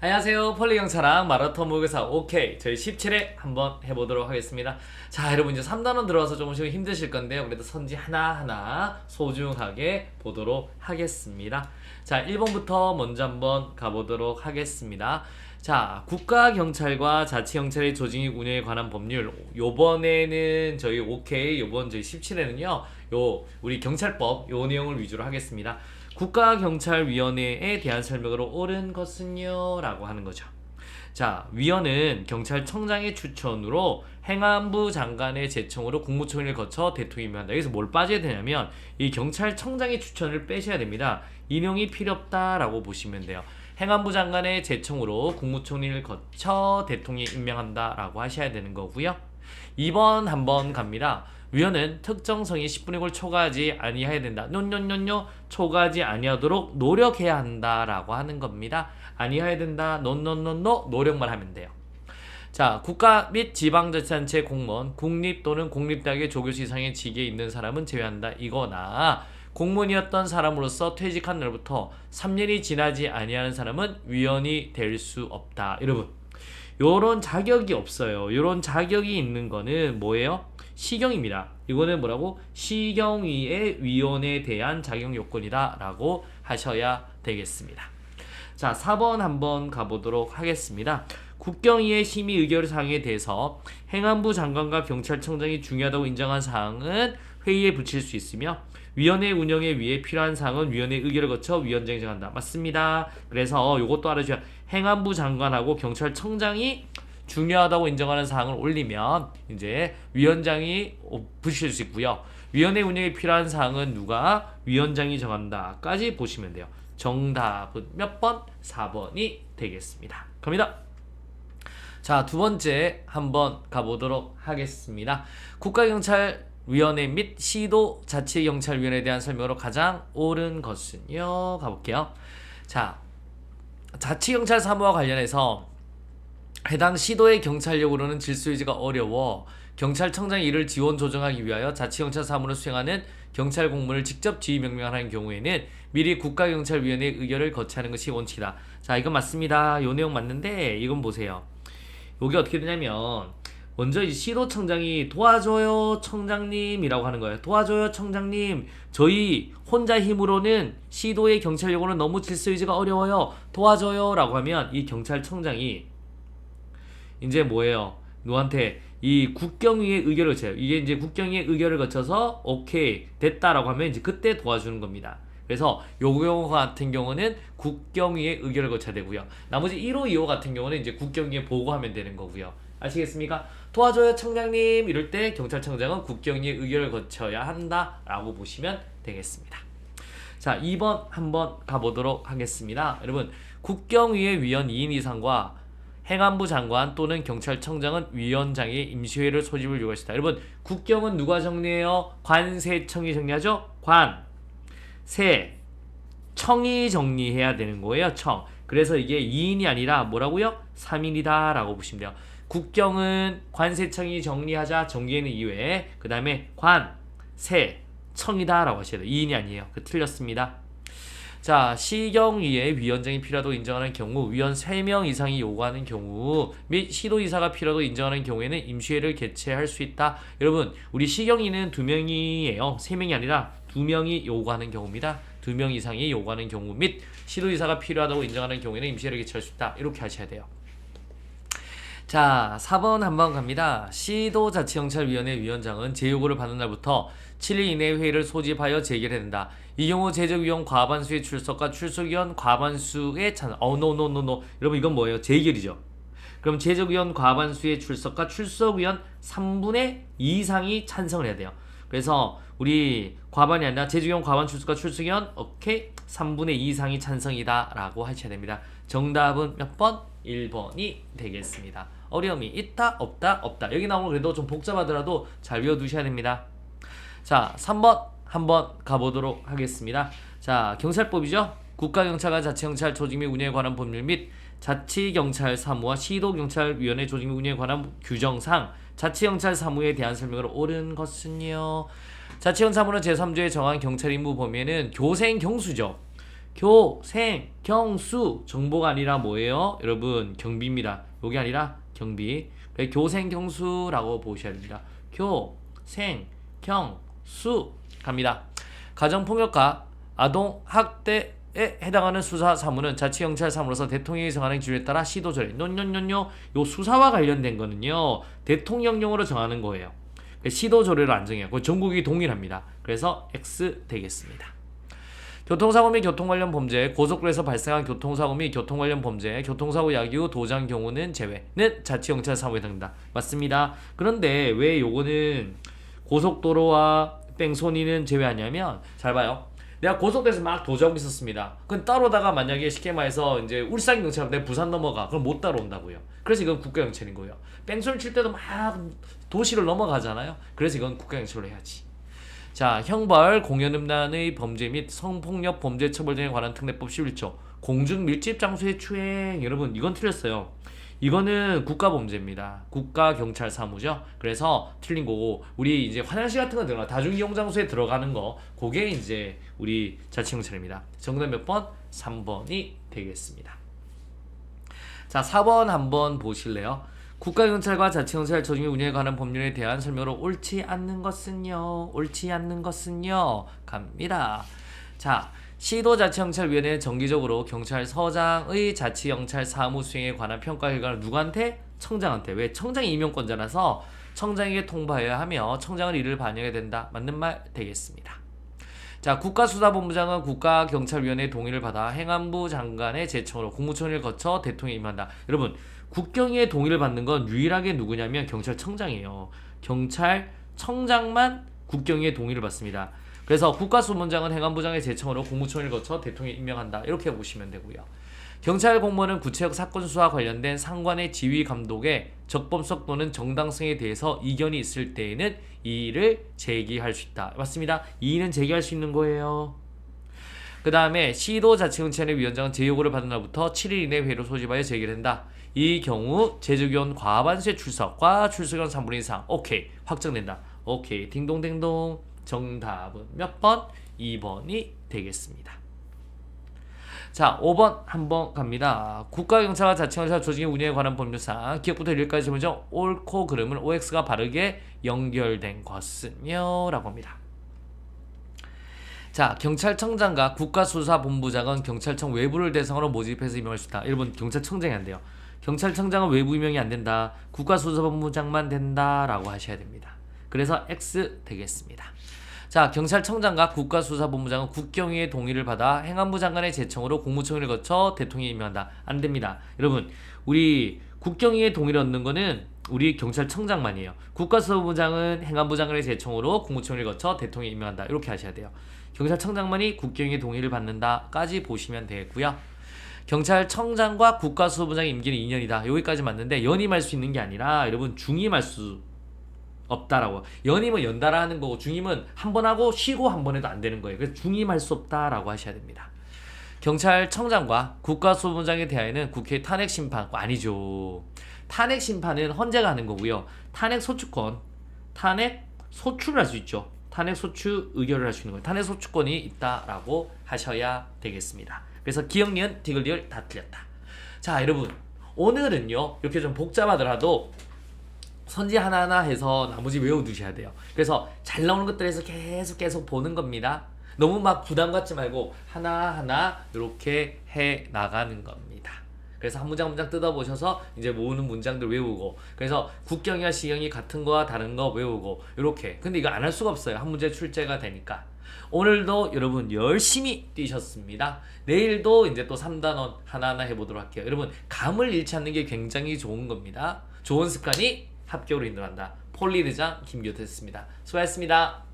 안녕하세요. 폴리경찰랑 마라톤 모의고사 오케이 저희 17회 한번 해보도록 하겠습니다. 자, 여러분 이제 3단원 들어와서 조금씩 힘드실 건데요. 그래도 선지 하나하나 소중하게 보도록 하겠습니다. 자, 1번부터 먼저 한번 가보도록 하겠습니다. 자, 국가경찰과 자치경찰의 조직력 운영에 관한 법률, 요번에는 저희 오케이, 요번 저희 17회는요 우리 경찰법 요 내용을 위주로 하겠습니다. 국가경찰위원회에 대한 설명으로 옳은 것은요? 라고 하는 거죠. 자, 위원은 경찰청장의 추천으로 행안부 장관의 제청으로 국무총리를 거쳐 대통령이 임명한다. 여기서 뭘 빠져야 되냐면 이 경찰청장의 추천을 빼셔야 됩니다. 인용이 필요 없다라고 보시면 돼요. 행안부 장관의 제청으로 국무총리를 거쳐 대통령이 임명한다라고 하셔야 되는 거고요. 2번 한번 갑니다. 위원은 특정성이 10분의 1을 초과하지 아니해야 된다. 노노노노 초과하지 아니하도록 노력해야 한다라고 하는 겁니다. 아니해야 된다. 노노노노 노력만 하면 돼요. 자, 국가 및 지방자치단체 공무원, 국립 또는 공립대학의 조교수 이상의 직위에 있는 사람은 제외한다. 이거나 공무원이었던 사람으로서 퇴직한 날부터 3년이 지나지 아니하는 사람은 위원이 될 수 없다. 여러분, 요런 자격이 없어요. 요런 자격이 있는 거는 뭐예요? 시경입니다. 이거는 뭐라고? 시경위의 위원에 대한 자격 요건이다 라고 하셔야 되겠습니다. 자, 4번 한번 가보도록 하겠습니다. 국경위의 심의 의결 사항에 대해서 행안부 장관과 경찰청장이 중요하다고 인정한 사항은 회의에 붙일 수 있으며 위원회 운영에 위해 필요한 사항은 위원회 의결을 거쳐 위원장이 정한다. 맞습니다. 그래서 이것도 알아주셔야 행안부 장관하고 경찰청장이 중요하다고 인정하는 사항을 올리면 이제 위원장이 붙일 수 있고요. 위원회 운영에 필요한 사항은 누가? 위원장이 정한다까지 보시면 돼요. 정답은 몇 번? 4번이 되겠습니다. 갑니다. 자, 두 번째 한번 가보도록 하겠습니다. 국가경찰위원회 및 시도자치경찰위원회에 대한 설명으로 가장 옳은 것은요. 가볼게요. 자, 자치경찰 사무와 관련해서 해당 시도의 경찰력으로는 질서유지가 어려워 경찰청장이 이를 지원 조정하기 위하여 자치경찰 사무를 수행하는 경찰 공무원을 직접 지휘 명령하는 경우에는 미리 국가경찰위원회의 의결을 거쳐야 하는 것이 원칙이다. 자, 이건 맞습니다. 요 내용 맞는데 이건 보세요. 요게 어떻게 되냐면 먼저 이제 시도청장이 도와줘요 청장님이라고 하는 거예요. 도와줘요 청장님, 저희 혼자 힘으로는 시도의 경찰력으로는 너무 질서유지가 어려워요. 도와줘요 라고 하면 이 경찰청장이 이제 뭐예요? 너한테 이 국경위의 의결을 거쳐요. 이게 이제 국경위의 의결을 거쳐서 오케이 됐다라고 하면 이제 그때 도와주는 겁니다. 그래서 요 경우 같은 경우는 국경위의 의결을 거쳐야 되고요. 나머지 1호, 2호 같은 경우는 이제 국경위에 보고하면 되는 거고요. 아시겠습니까? 도와줘요 청장님 이럴 때 경찰청장은 국경위의 의결을 거쳐야 한다라고 보시면 되겠습니다. 자, 2번 한번 가보도록 하겠습니다. 여러분, 국경위의 위원 2인 이상과 행안부 장관 또는 경찰청장은 위원장의 임시회의를 소집을 요구할 수 있다. 여러분, 국경은 누가 정리해요? 관세청이 정리하죠? 관, 세, 청이 정리해야 되는 거예요. 청. 그래서 이게 2인이 아니라 뭐라고요? 3인이다 라고 보시면 돼요. 국경은 관세청이 정리하자 정리에는 이외에 그 다음에 관, 세, 청이다 라고 하셔야 돼요. 2인이 아니에요. 그 틀렸습니다. 자, 시경위에 위원장이 필요하다고 인정하는 경우, 위원 3명 이상이 요구하는 경우 및 시도이사가 필요하다고 인정하는 경우에는 임시회를 개최할 수 있다. 여러분, 우리 시경위는 2명이에요. 3명이 아니라 2명이 요구하는 경우입니다. 2명 이상이 요구하는 경우 및 시도이사가 필요하다고 인정하는 경우에는 임시회를 개최할 수 있다. 이렇게 하셔야 돼요. 자, 4번 한번 갑니다. 시도자치경찰위원회 위원장은 제요구를 받는 날부터 7일 이내에 회의를 소집하여 제기를 된다. 이 경우 제적위원 과반수의 출석과 출석위원 과반수의 찬성. 노노노노. 여러분, 이건 뭐예요? 재결이죠. 그럼 제적위원 과반수의 출석과 출석위원 3분의 2 이상이 찬성을 해야 돼요. 그래서 우리 과반이 아니라 제적위원 과반 출석과 출석위원 오케이 3분의 2 이상이 찬성이다 라고 하셔야 됩니다. 정답은 몇 번? 1번이 되겠습니다. 어려움이 있다 없다 없다. 여기 나오는 그래도 좀 복잡하더라도 잘 외워두셔야 됩니다. 자, 3번 한번 가보도록 하겠습니다. 자, 경찰법이죠. 국가경찰과 자치경찰 조직 및 운영에 관한 법률 및 자치경찰 사무와 시도경찰위원회 조직 및 운영에 관한 규정상 자치경찰 사무에 대한 설명을 옳은 것은요. 자치경찰 사무는 제3조에 정한 경찰 임무 범위에는 교생 경수죠. 교생, 경수. 정보가 아니라 뭐예요? 여러분 경비입니다. 요게 아니라 경비. 교생, 경수라고 보셔야 됩니다. 교생, 경수 갑니다. 가정폭력과 아동학대에 해당하는 수사 사무는 자치경찰 사무로서 대통령이 정하는 기준에 따라 시도조례 요 수사와 관련된 거는요 대통령령으로 정하는 거예요. 시도조례로 안 정해요. 전국이 동일합니다. 그래서 X 되겠습니다. 교통사고 및 교통 관련 범죄, 고속도로에서 발생한 교통사고 및 교통 관련 범죄, 교통사고 야기 후 도장 경우는 제외는 자치경찰 사무에 해당된다. 맞습니다. 그런데 왜 요거는 고속도로와 뺑소니는 제외하냐면, 잘 봐요. 내가 고속도로에서 막 도주하고 있었습니다. 그럼 따로다가 만약에 쉽게 말해서 이제 울산 경찰 내 부산 넘어가, 그럼 못 따라온다고요. 그래서 이건 국가경찰인 거예요. 뺑소니 칠 때도 막 도시를 넘어가잖아요. 그래서 이건 국가경찰로 해야지. 자, 형벌, 공연음란의 범죄 및 성폭력 범죄 처벌 등에 관한 특례법 11조 공중 밀집 장소의 추행. 여러분 이건 틀렸어요. 이거는 국가범죄입니다. 국가경찰 사무죠. 그래서 틀린 거고, 우리 이제 화장실 같은 거 들어가 다중이용 장소에 들어가는 거, 그게 이제 우리 자치경찰입니다. 정답 몇 번? 3번이 되겠습니다. 자, 4번 한번 보실래요? 국가경찰과 자치경찰 조직의 운영에 관한 법률에 대한 설명으로 옳지 않는 것은요 갑니다. 자, 시도자치경찰위원회는 정기적으로 경찰서장의 자치경찰 사무 수행에 관한 평가 결과를 누구한테? 청장한테. 왜? 청장이 임명권자라서 청장에게 통보해야 하며 청장은 이를 반영해야 된다. 맞는 말 되겠습니다. 자, 국가수사본부장은 국가경찰위원회의 동의를 받아 행안부 장관의 제청으로 국무총리를 거쳐 대통령이 임한다. 여러분, 국경위의 동의를 받는 건 유일하게 누구냐면 경찰청장이에요. 경찰청장만 국경위의 동의를 받습니다. 그래서 국가수본부장은 행안부장의 제청으로 국무총리를 거쳐 대통령이 임명한다. 이렇게 보시면 되고요. 경찰 공무원은 구체적 사건 수사와 관련된 상관의 지휘 감독의 적법성 또는 정당성에 대해서 이견이 있을 때에는 이의를 제기할 수 있다. 맞습니다. 이의는 제기할 수 있는 거예요. 그 다음에 시도자치경찰의 위원장은 제요구를 받은 날부터 7일 이내 회의로 소집하여 제기를 한다. 이 경우 제주기원 과반수의 출석과 출석원 3분의 2 이상. 오케이. 확정된다. 오케이. 딩동댕동. 정답은 몇 번? 2번이 되겠습니다. 자, 5번 한번 갑니다. 국가경찰과 자치경찰 조직의 운영에 관한 법률상 기억부터 일까지 보죠. 옳고 그름은 OX가 바르게 연결된 것은요 라고 합니다. 자, 경찰청장과 국가수사본부장은 경찰청 외부를 대상으로 모집해서 임명할 수 있다. 1번 경찰청장이 안 돼요. 경찰청장은 외부 임명이 안 된다. 국가수사본부장만 된다 라고 하셔야 됩니다. 그래서 X 되겠습니다. 자, 경찰청장과 국가수사본부장은 국경위의 동의를 받아 행안부 장관의 제청으로 국무총리를 거쳐 대통령이 임명한다. 안 됩니다. 여러분, 우리 국경위의 동의를 얻는 거는 우리 경찰청장만이에요. 국가수사본부장은 행안부 장관의 제청으로 국무총리를 거쳐 대통령이 임명한다. 이렇게 하셔야 돼요. 경찰청장만이 국경위의 동의를 받는다까지 보시면 되겠고요. 경찰청장과 국가수사본부장의 임기는 2년이다. 여기까지 맞는데 연임할 수 있는 게 아니라 여러분 중임할 수 없다라고. 연임은 연달아 하는 거고 중임은 한 번 하고 쉬고 한 번 해도 안 되는 거예요. 그래서 중임할 수 없다라고 하셔야 됩니다. 경찰청장과 국가수사본부장에 대하여는 국회 탄핵 심판 아니죠. 탄핵 심판은 헌재가 하는 거고요. 탄핵 소추권, 탄핵 소추를 할 수 있죠. 탄핵 소추 의결을 할 수 있는 거예요. 탄핵 소추권이 있다라고 하셔야 되겠습니다. 그래서 기억, 니은, 디귿, 리을 다 틀렸다. 자, 여러분 오늘은요 이렇게 좀 복잡하더라도 선지 하나하나 해서 나머지 외워두셔야 돼요. 그래서 잘 나오는 것들에서 계속 보는 겁니다. 너무 막 부담 갖지 말고 하나하나 이렇게 해 나가는 겁니다. 그래서 한 문장 뜯어보셔서 이제 모으는 문장들 외우고, 그래서 국경이와 시경이 같은 거와 다른 거 외우고 이렇게. 근데 이거 안 할 수가 없어요. 한 문제 출제가 되니까. 오늘도 여러분 열심히 뛰셨습니다. 내일도 이제 또 3단원 하나하나 해보도록 할게요. 여러분 감을 잃지 않는 게 굉장히 좋은 겁니다. 좋은 습관이 합격으로 인도한다. 폴리대장 김교태였습니다. 수고하셨습니다.